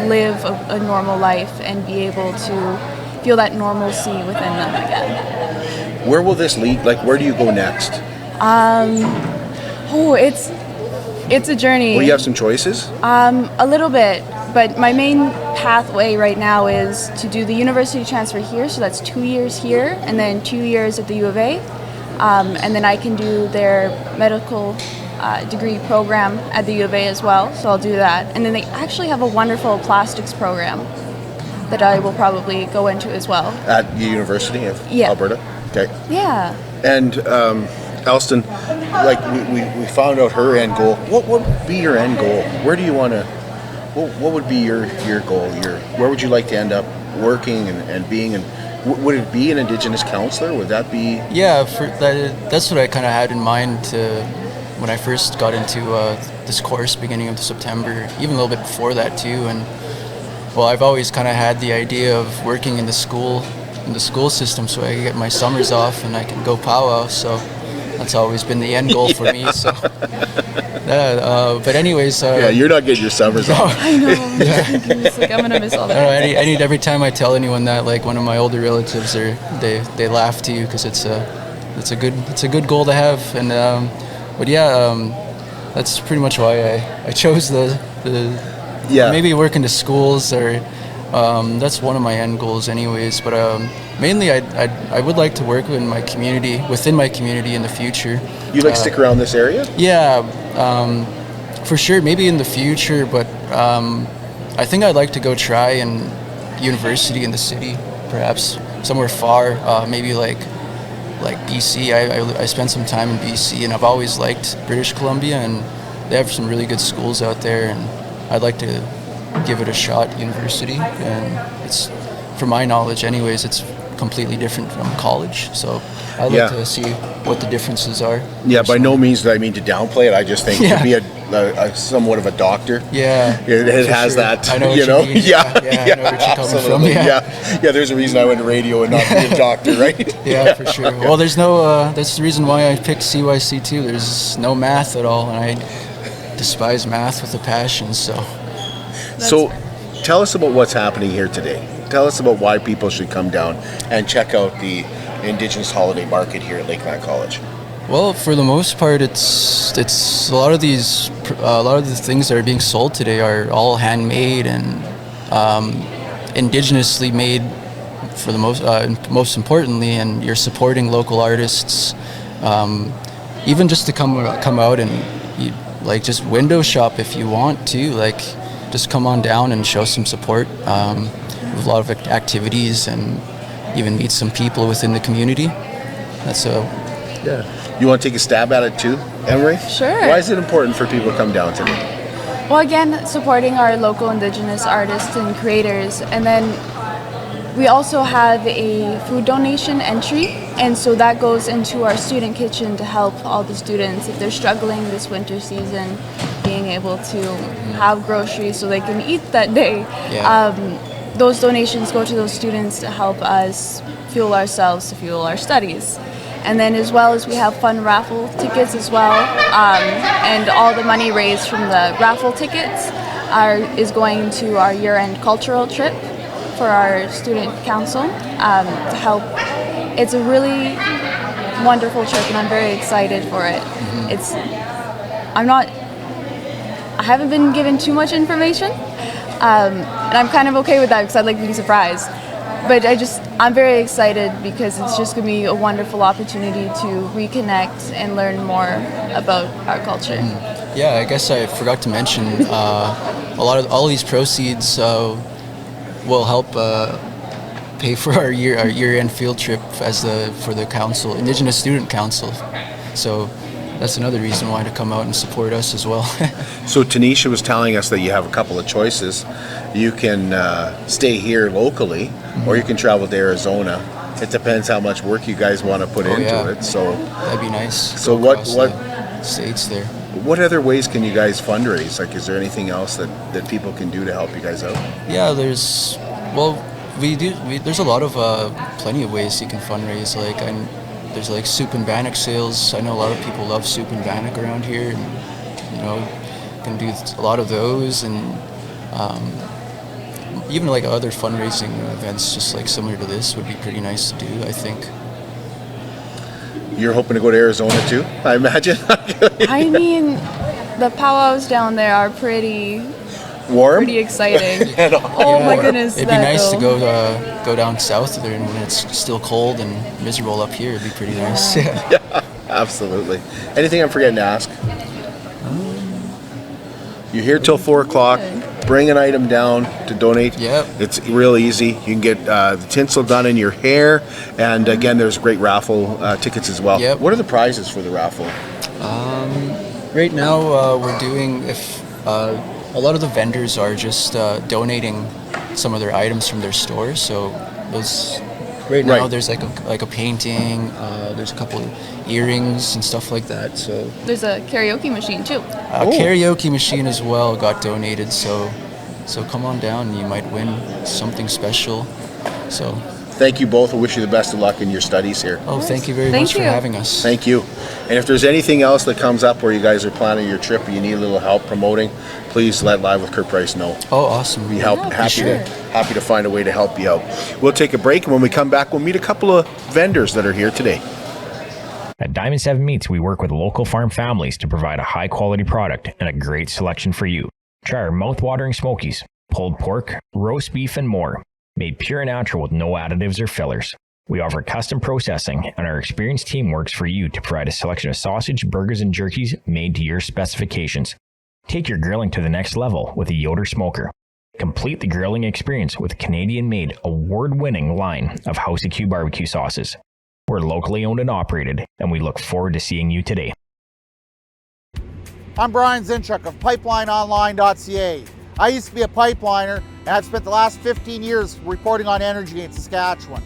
live a normal life and be able to feel that normalcy within them again. Where will this lead? Where do you go next? It's a journey. Will you have some choices? A little bit, but my main pathway right now is to do the university transfer here, so that's 2 years here, and then 2 years at the U of A, and then I can do their medical degree program at the U of A as well, so I'll do that. And then they actually have a wonderful plastics program that I will probably go into as well. At the University of Alberta? Okay. Yeah. And Elston, we found out her end goal. What would be your end goal? Where do you want to, what would be your goal? Where would you like to end up working and being? And would it be an Indigenous counselor? Would that be? Yeah, that's what I kind of had in mind when I first got into this course beginning of September, even a little bit before that too. And well, I've always kind of had the idea of working in the school system, so I can get my summers off and I can go powwow. So that's always been the end goal for me. So, but anyways, yeah, you're not getting your summers off. I know. It's like I'm gonna miss all that. I need every time I tell anyone that, one of my older relatives, they laugh to you because it's a good goal to have. And but yeah, that's pretty much why I chose the maybe work into schools, or that's one of my end goals anyways, but mainly I would like to work within my community in the future. You stick around this area? Yeah, for sure, maybe in the future, but I think I'd like to go try in university in the city, perhaps somewhere far, maybe like BC. I spent some time in BC, and I've always liked British Columbia, and they have some really good schools out there, and I'd like to give it a shot, university. And it's, from my knowledge anyways, it's completely different from college, so I'd like to see what the differences are. Yeah, by no means do I mean to downplay it. I just think to be somewhat of a doctor. Yeah, it has sure. that. I know what you know, mean. Yeah, I know where you're coming from. Yeah. There's a reason I went to radio and not be a doctor, right? Yeah, for sure. Well, there's no. That's the reason why I picked CYC too. There's no math at all, and I despise math with a passion. So tell us about what's happening here today. Tell us about why people should come down and check out the Indigenous Holiday Market here at Lakeland College. Well, for the most part, it's a lot of the things that are being sold today are all handmade and indigenously made for the most importantly, and you're supporting local artists. Even just to come out and just window shop if you want to, just come on down and show some support. With a lot of activities and even meet some people within the community. You want to take a stab at it too, Emery? Sure. Why is it important for people to come down today? Well, again, supporting our local Indigenous artists and creators, and then we also have a food donation entry, and so that goes into our student kitchen to help all the students if they're struggling this winter season, being able to have groceries so they can eat that day. Yeah. Those donations go to those students to help us fuel ourselves, to fuel our studies. And then as well as we have fun raffle tickets as well, and all the money raised from the raffle tickets is going to our year-end cultural trip for our student council to help. It's a really wonderful trip and I'm very excited for it. I haven't been given too much information, and I'm kind of okay with that because I'd like to be surprised. But I'm very excited because it's just going to be a wonderful opportunity to reconnect and learn more about our culture. Yeah, I guess I forgot to mention all these proceeds will help pay for our year-end field trip for the council, Indigenous Student Council. So that's another reason why to come out and support us as well. So Tinisha was telling us that you have a couple of choices. You can stay here locally, or you can travel to Arizona. It depends how much work you guys want to put into it. So that'd be nice. So what states there? What other ways can you guys fundraise? Is there anything else that people can do to help you guys out? Yeah, there's a lot of plenty of ways you can fundraise. There's soup and bannock sales. I know a lot of people love soup and bannock around here, and can do a lot of those, and even other fundraising events just similar to this would be pretty nice to do, I think. You're hoping to go to Arizona too, I imagine? I mean, the powwows down there are pretty warm, pretty exciting. My goodness, it'd be nice to go down south there, and when it's still cold and miserable up here, it'd be pretty nice. Yeah, absolutely. Anything I'm forgetting to ask? You're here till 4 o'clock. Bring an item down to donate. Yep. It's real easy. You can get the tinsel done in your hair, and again, there's great raffle tickets as well. Yep. What are the prizes for the raffle? Right now, we're doing a lot of the vendors are just donating some of their items from their stores. So right now there's a painting. There's a couple of earrings and stuff like that. So there's a karaoke machine too. A karaoke machine as well got donated. So come on down. You might win something special. So thank you both. I wish you the best of luck in your studies here. Oh, thank you very much for having us. Thank you. And if there's anything else that comes up where you guys are planning your trip or you need a little help promoting, please let Live with Kurt Price know. Oh, awesome. Be happy to find a way to help you out. We'll take a break, and when we come back, we'll meet a couple of vendors that are here today. At Diamond 7 Meats, we work with local farm families to provide a high-quality product and a great selection for you. Try our mouth-watering smokies, pulled pork, roast beef, and more. Made pure and natural with no additives or fillers. We offer custom processing, and our experienced team works for you to provide a selection of sausage, burgers, and jerkies made to your specifications. Take your grilling to the next level with a Yoder smoker. Complete the grilling experience with Canadian-made, award-winning line of House of Q barbecue sauces. We're locally owned and operated, and we look forward to seeing you today. I'm Brian Zinchuk of PipelineOnline.ca. I used to be a pipeliner, and I've spent the last 15 years reporting on energy in Saskatchewan.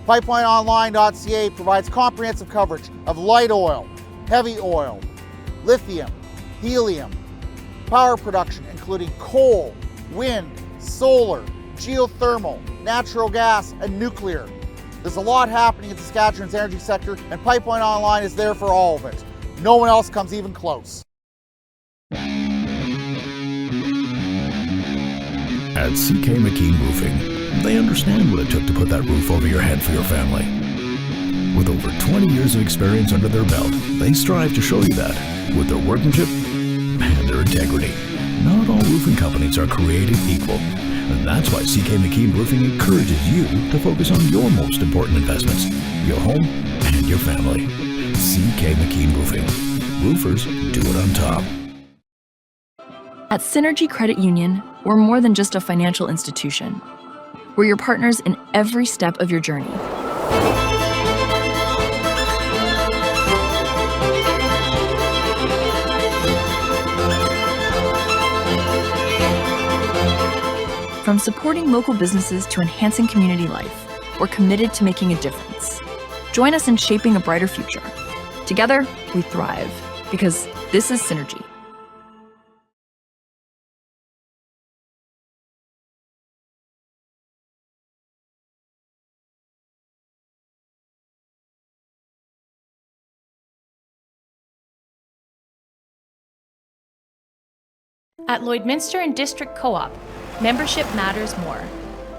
PipelineOnline.ca provides comprehensive coverage of light oil, heavy oil, lithium, helium, power production, including coal, wind, solar, geothermal, natural gas, and nuclear. There's a lot happening in Saskatchewan's energy sector, and Pipeline Online is there for all of it. No one else comes even close. At CK McKean Roofing, they understand what it took to put that roof over your head for your family. With over 20 years of experience under their belt, they strive to show you that with their workmanship and their integrity. Not all roofing companies are created equal, and that's why CK McKean Roofing encourages you to focus on your most important investments, your home and your family. CK McKean Roofing. Roofers do it on top. At Synergy Credit Union, we're more than just a financial institution. We're your partners in every step of your journey. From supporting local businesses to enhancing community life, we're committed to making a difference. Join us in shaping a brighter future. Together, we thrive, because this is Synergy. At Lloydminster and District Co-op, membership matters more.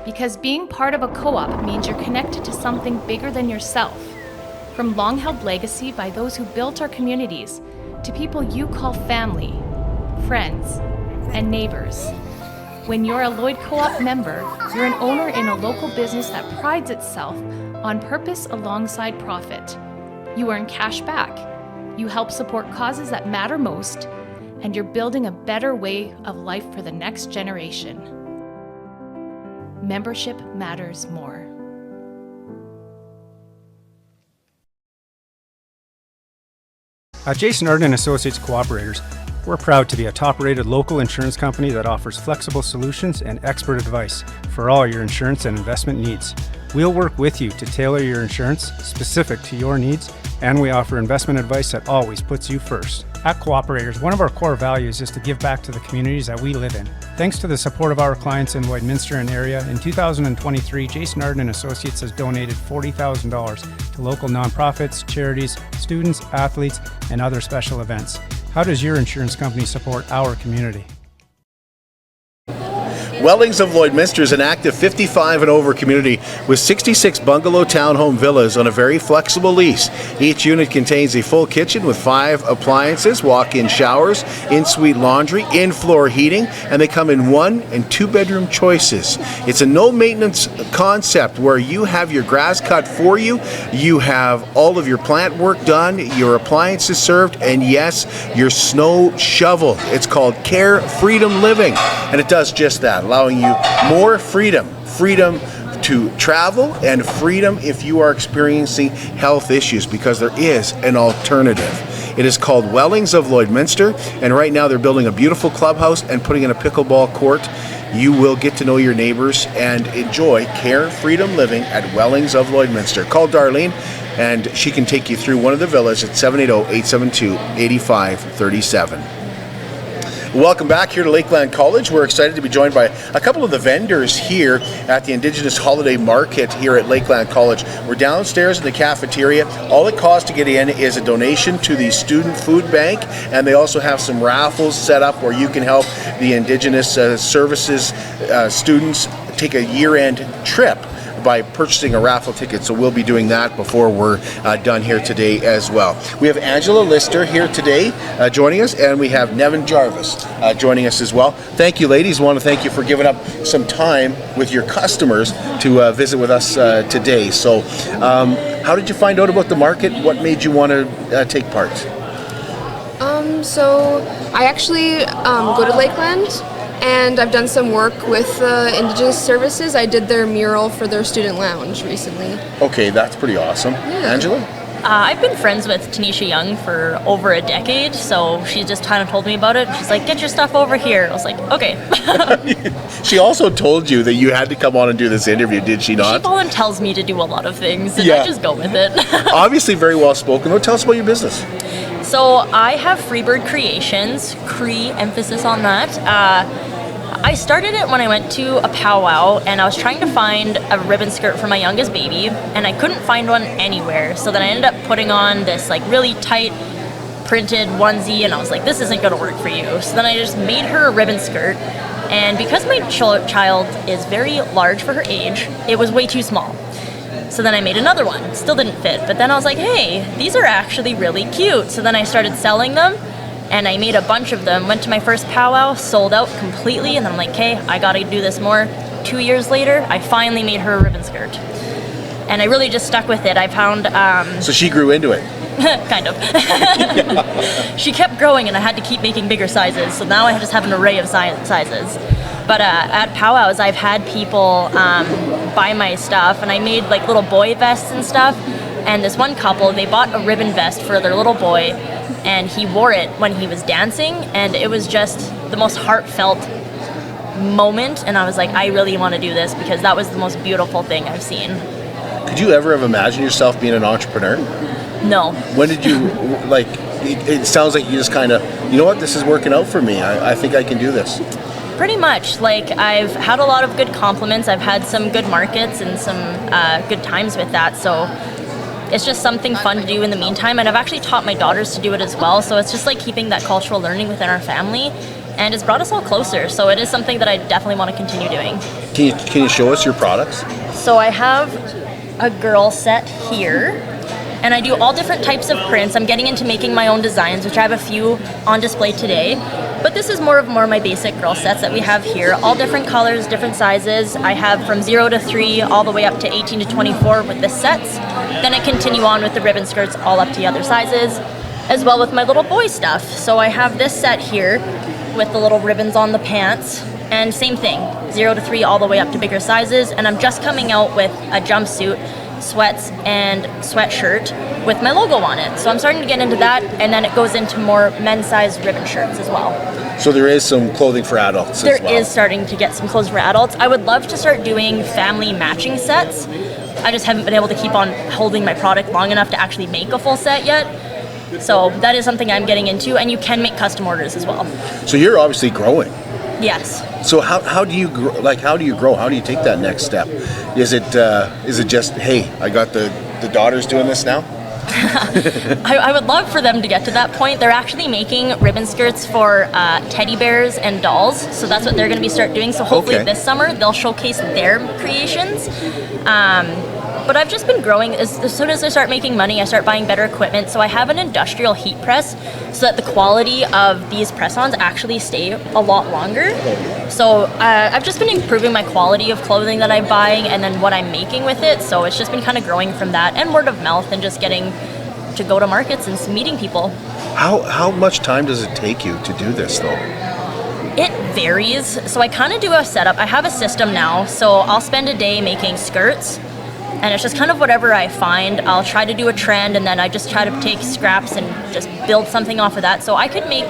Because being part of a co-op means you're connected to something bigger than yourself. From long-held legacy by those who built our communities, to people you call family, friends, and neighbors. When you're a Lloyd Co-op member, you're an owner in a local business that prides itself on purpose alongside profit. You earn cash back, you help support causes that matter most, and you're building a better way of life for the next generation. Membership matters more. At Jason Arden and Associates Cooperators, we're proud to be a top-rated local insurance company that offers flexible solutions and expert advice for all your insurance and investment needs. We'll work with you to tailor your insurance specific to your needs, and we offer investment advice that always puts you first. At Cooperators, one of our core values is to give back to the communities that we live in. Thanks to the support of our clients in Lloydminster and area, in 2023, Jason Arden and Associates has donated $40,000 to local nonprofits, charities, students, athletes, and other special events. How does your insurance company support our community? Wellings of Lloydminster is an active 55 and over community with 66 bungalow townhome villas on a very flexible lease. Each unit contains a full kitchen with 5 appliances, walk-in showers, in-suite laundry, in-floor heating, and they come in 1 and 2 bedroom choices. It's a no-maintenance concept where you have your grass cut for you, you have all of your plant work done, your appliances served, and yes, your snow shoveled. It's called Care Freedom Living, and it does just that, allowing you more freedom to travel and freedom if you are experiencing health issues, because there is an alternative. It is called Wellings of Lloydminster, and right now they're building a beautiful clubhouse and putting in a pickleball court. You will get to know your neighbors and enjoy Care Freedom Living at Wellings of Lloydminster. Call Darlene and she can take you through one of the villas at 780-872-8537. Welcome back here to Lakeland College. We're excited to be joined by a couple of the vendors here at the Indigenous Holiday Market here at Lakeland College. We're downstairs in the cafeteria. All it costs to get in is a donation to the Student Food Bank, and they also have some raffles set up where you can help the Indigenous Services students take a year-end trip by purchasing a raffle ticket. So we'll be doing that before we're done here today as well. We have Angela Lister here today joining us, and we have Nevin Jarvis joining us as well. Thank you, ladies. I want to thank you for giving up some time with your customers to visit with us today. So how did you find out about the market? What made you want to take part? So I actually go to Lakeland, and I've done some work with Indigenous Services. I did their mural for their student lounge recently. Okay, that's pretty awesome. Yeah. Angela? I've been friends with Tinisha Young for over a decade, so she just kind of told me about it. She's like, get your stuff over here. I was like, okay. She also told you that you had to come on and do this interview, did she not? She volunteers me to do a lot of things, and Yeah. I just go with it. Obviously very well spoken. Tell us about your business. So I have Freebird Creations, Cree, emphasis on that. I started it when I went to a powwow and I was trying to find a ribbon skirt for my youngest baby and I couldn't find one anywhere. So then I ended up putting on this like really tight printed onesie and I was like, this isn't gonna work for you. So then I just made her a ribbon skirt, and because my child is very large for her age, it was way too small. So then I made another one, still didn't fit, but then I was like, hey, these are actually really cute. So then I started selling them and I made a bunch of them, went to my first powwow, sold out completely, and then I'm like, okay, I gotta do this more. 2 years later, I finally made her a ribbon skirt. And I really just stuck with it. I found... So she grew into it? Kind of. She kept growing and I had to keep making bigger sizes, so now I just have an array of sizes. But at powwows, I've had people buy my stuff, and I made like little boy vests and stuff. And this one couple, they bought a ribbon vest for their little boy, and he wore it when he was dancing, and it was just the most heartfelt moment. And I was like, I really want to do this because that was the most beautiful thing I've seen. Could you ever have imagined yourself being an entrepreneur? No. When did you, like, it sounds like you just kind of, you know what, this is working out for me. I think I can do this. Pretty much. Like, I've had a lot of good compliments. I've had some good markets and some good times with that. So it's just something fun to do in the meantime. And I've actually taught my daughters to do it as well. So it's just like keeping that cultural learning within our family. And it's brought us all closer. So it is something that I definitely want to continue doing. Can you show us your products? So I have a girl set here. And I do all different types of prints. I'm getting into making my own designs, which I have a few on display today. But this is more of my basic girl sets that we have here. All different colors, different sizes. I have from 0 to 3 all the way up to 18 to 24 with the sets. Then I continue on with the ribbon skirts all up to the other sizes, as well with my little boy stuff. So I have this set here with the little ribbons on the pants. And same thing, 0 to 3 all the way up to bigger sizes. And I'm just coming out with a jumpsuit, sweats and sweatshirt with my logo on it. So I'm starting to get into that, and then it goes into more men's size ribbon shirts as well. So there is some clothing for adults There as well. is starting to get some clothes for adults. I would love to start doing family matching sets. I just haven't been able to keep on holding my product long enough to actually make a full set yet. So that is something I'm getting into, and you can make custom orders as well. So you're obviously growing. Yes. So how do you grow? Like, how do you grow? How do you take that next step? Is it just, hey, I got the daughters doing this now? I would love for them to get to that point. They're actually making ribbon skirts for teddy bears and dolls, so that's what they're going to start doing. So hopefully this summer they'll showcase their creations. But I've just been growing. As soon as I start making money, I start buying better equipment. So I have an industrial heat press so that the quality of these press-ons actually stay a lot longer. So I've just been improving my quality of clothing that I'm buying and then what I'm making with it. So it's just been kind of growing from that, and word of mouth, and just getting to go to markets and meeting people. How much time does it take you to do this though? It varies. So I kind of do a setup. I have a system now. So I'll spend a day making skirts. And it's just kind of whatever I find. I'll try to do a trend, and then I just try to take scraps and just build something off of that. So I could make,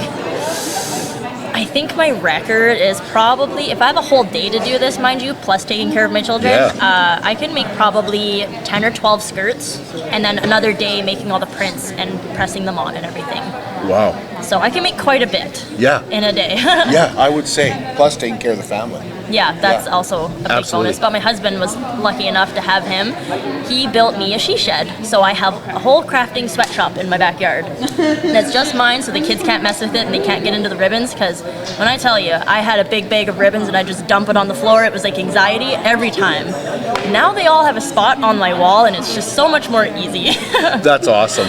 I think my record is probably, if I have a whole day to do this, mind you, plus taking care of my children, I can make probably 10 or 12 skirts, and then another day making all the prints and pressing them on and everything. Wow. So I can make quite a bit in a day. Yeah, I would say, plus taking care of the family. Yeah, that's also a big bonus. But my husband was lucky enough to have him. He built me a she shed. So I have a whole crafting sweatshop in my backyard. That's just mine, so the kids can't mess with it and they can't get into the ribbons. Because when I tell you, I had a big bag of ribbons and I just dump it on the floor. It was like anxiety every time. Now they all have a spot on my wall, and it's just so much more easy. That's awesome.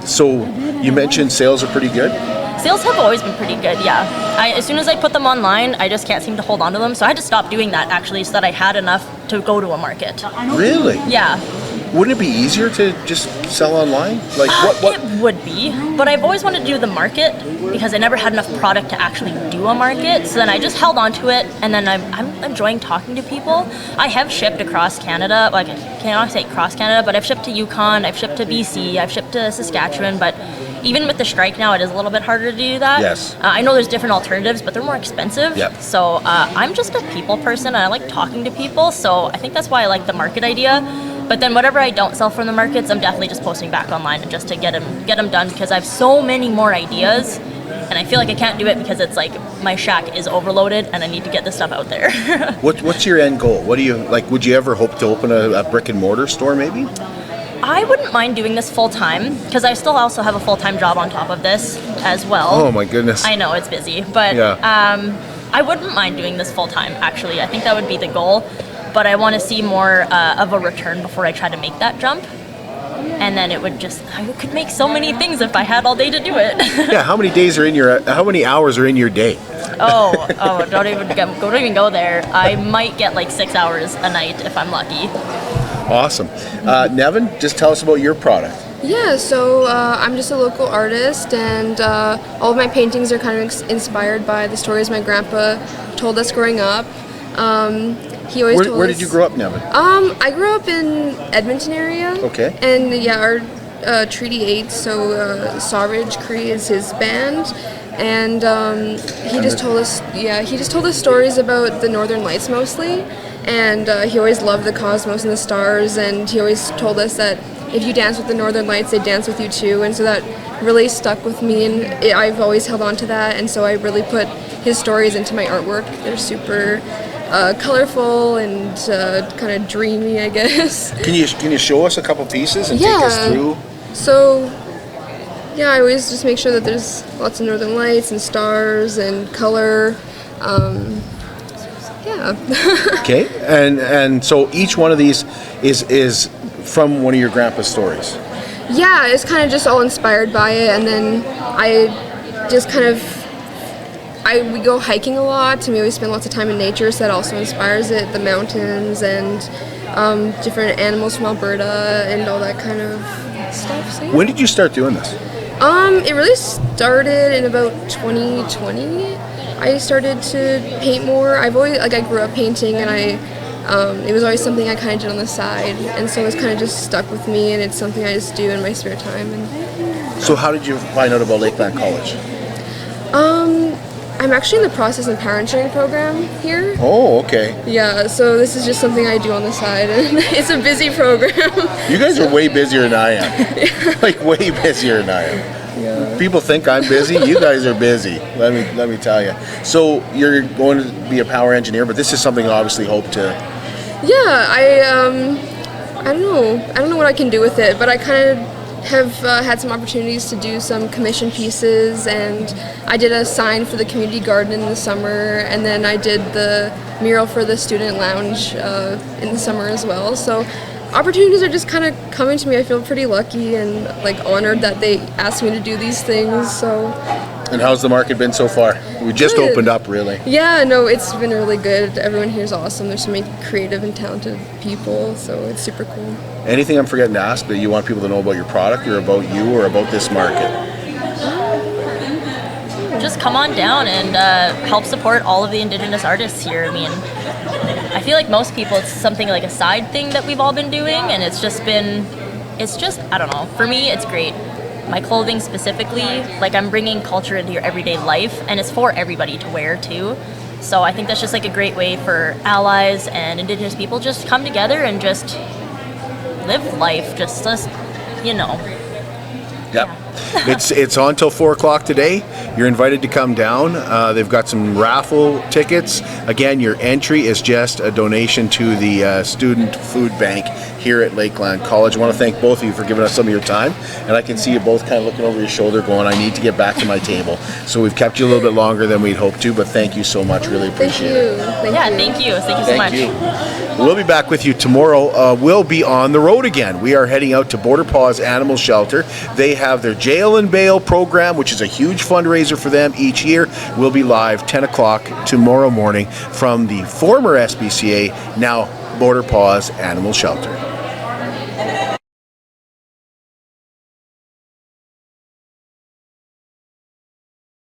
So you mentioned sales are pretty good? Sales have always been pretty good, yeah. As soon as I put them online, I just can't seem to hold on to them. So I had to stop doing that, actually, so that I had enough to go to a market. Really? Yeah. Wouldn't it be easier to just sell online? Like what? It would be, but I've always wanted to do the market because I never had enough product to actually do a market. So then I just held on to it, and then I'm enjoying talking to people. I have shipped across Canada, like I cannot say across Canada, but I've shipped to Yukon, I've shipped to BC, I've shipped to Saskatchewan, but even with the strike now, it is a little bit harder to do that. Yes. I know there's different alternatives, but they're more expensive. Yep. So I'm just a people person, and I like talking to people. So I think that's why I like the market idea. But then whatever I don't sell from the markets, I'm definitely just posting back online and just to get them done, because I have so many more ideas, and I feel like I can't do it because it's like my shack is overloaded and I need to get this stuff out there. What's your end goal? What do you like? Would you ever hope to open a brick and mortar store maybe? I wouldn't mind doing this full time, because I still also have a full-time job on top of this as well. Oh my goodness. I know it's busy, but I wouldn't mind doing this full time, actually. I think that would be the goal, but I want to see more of a return before I try to make that jump. And then I could make so many things if I had all day to do it. Yeah, how many hours are in your day? Don't even go there. I might get like 6 hours a night if I'm lucky. Awesome. Nevin, just tell us about your product. Yeah, so I'm just a local artist, and all of my paintings are kind of inspired by the stories my grandpa told us growing up. He always told us... Where did you grow up, Nevin? I grew up in Edmonton area. Okay. And our Treaty 8, so Savage Cree is his band. And he just told us stories about the Northern Lights mostly. And he always loved the cosmos and the stars, and he always told us that if you dance with the Northern Lights, they dance with you too. And so that really stuck with me, and I've always held on to that, and so I really put his stories into my artwork. They're super colorful and kind of dreamy, I guess. Can you show us a couple pieces and take us through? So, yeah, I always just make sure that there's lots of Northern Lights and stars and color. Yeah. Okay, and so each one of these is from one of your grandpa's stories. Yeah, it's kind of just all inspired by it, and then I just we go hiking a lot, and we always spend lots of time in nature, so that also inspires it. The mountains and different animals from Alberta and all that kind of stuff. So, yeah. When did you start doing this? It really started in about 2020. I started to paint more. I grew up painting, and it was always something I kind of did on the side, and so it's kind of just stuck with me, and it's something I just do in my spare time. So how did you find out about Lakeland College? I'm actually in the process of parent sharing program here. Oh, okay. Yeah, so this is just something I do on the side, and it's a busy program. You guys are way busier than I am. Like way busier than I am. Yeah. People think I'm busy. You guys are busy. Let me tell you. So you're going to be a power engineer, but this is something you obviously hope to. Yeah, I don't know what I can do with it, but I kind of have had some opportunities to do some commission pieces, and I did a sign for the community garden in the summer, and then I did the mural for the student lounge in the summer as well. So opportunities are just kind of coming to me. I feel pretty lucky and like honored that they asked me to do these things. So. And how's the market been so far? We just opened up, really. Yeah, no, it's been really good. Everyone here is awesome. There's so many creative and talented people, so it's super cool. Anything I'm forgetting to ask that you want people to know about your product or about you or about this market? Just come on down and help support all of the Indigenous artists here. I mean, I feel like most people, it's something like a side thing that we've all been doing, and it's just, I don't know. For me, it's great. My clothing specifically, like I'm bringing culture into your everyday life, and it's for everybody to wear too. So I think that's just like a great way for allies and Indigenous people just come together and just live life, just you know. Yep. It's on till 4 o'clock today. You're invited to come down. They've got some raffle tickets. Again, your entry is just a donation to the student food bank here at Lakeland College. I want to thank both of you for giving us some of your time. And I can see you both kind of looking over your shoulder going, I need to get back to my table. So we've kept you a little bit longer than we'd hoped to, but thank you so much. Really appreciate it. Thank you so much. We'll be back with you tomorrow. We'll be on the road again. We are heading out to Border Paws Animal Shelter. They have their Jail and Bail program, which is a huge fundraiser for them each year. We'll be live 10 o'clock tomorrow morning from the former SBCA, now Border Paws Animal Shelter.